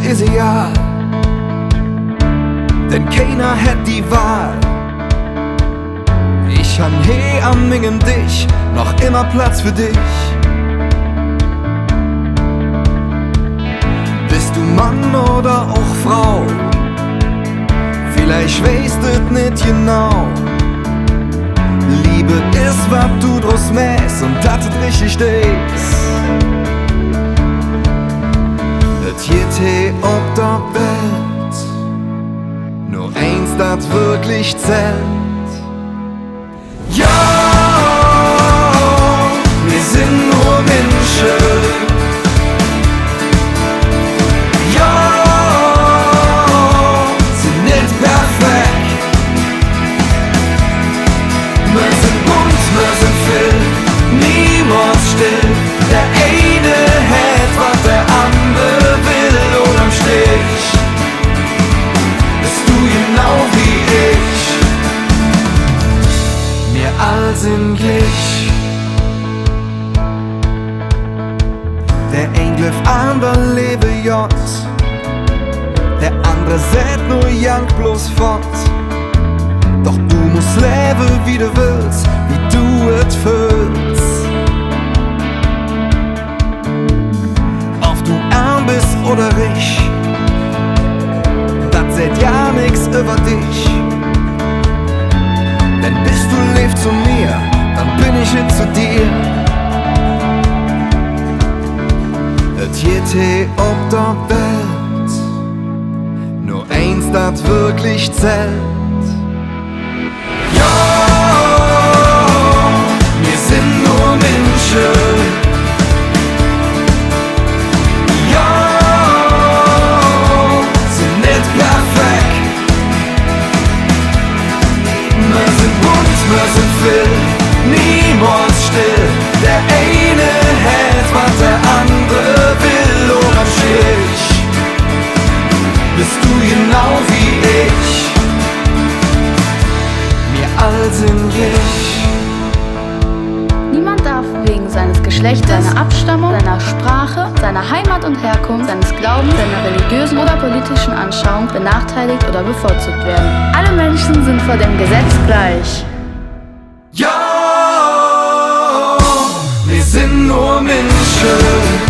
ist egal, denn keiner hätt die Wahl. Ich han am Mingen dich, noch immer Platz für dich. Bist du Mann oder auch Frau? Vielleicht weißt et nicht genau. Liebe ist, was du draus mäst und dat es richtig ist. Et geht ob der Welt, nur eins, dat wirklich zählt. Ja, wir sind nur Menschen. Der eine hält, was der andere will, und am Stich bist du genau wie ich. Wir all sind gleich. Der ein glüff ander lebe jott, der andere sät nur jank bloß fort. Doch du musst leben, wie du willst, wie du et fühlst. Bist oder ich, das seht ja nix über dich. Denn bist du lebst zu mir, dann bin ich jetzt zu dir. Et geht ob der Welt, nur eins, das wirklich zählt. Ja, wir sind nur Menschen. Wir sind viel, niemals still. Der eine hält, was der andere will, und am Stich bist du genau wie ich. Wir all sind gleich. Niemand darf wegen seines Geschlechtes, seiner Abstammung, seiner Sprache, seiner Heimat und Herkunft, seines Glaubens, seiner religiösen oder politischen Anschauung benachteiligt oder bevorzugt werden. Alle Menschen sind vor dem Gesetz gleich. Ja, wir sind nur Menschen.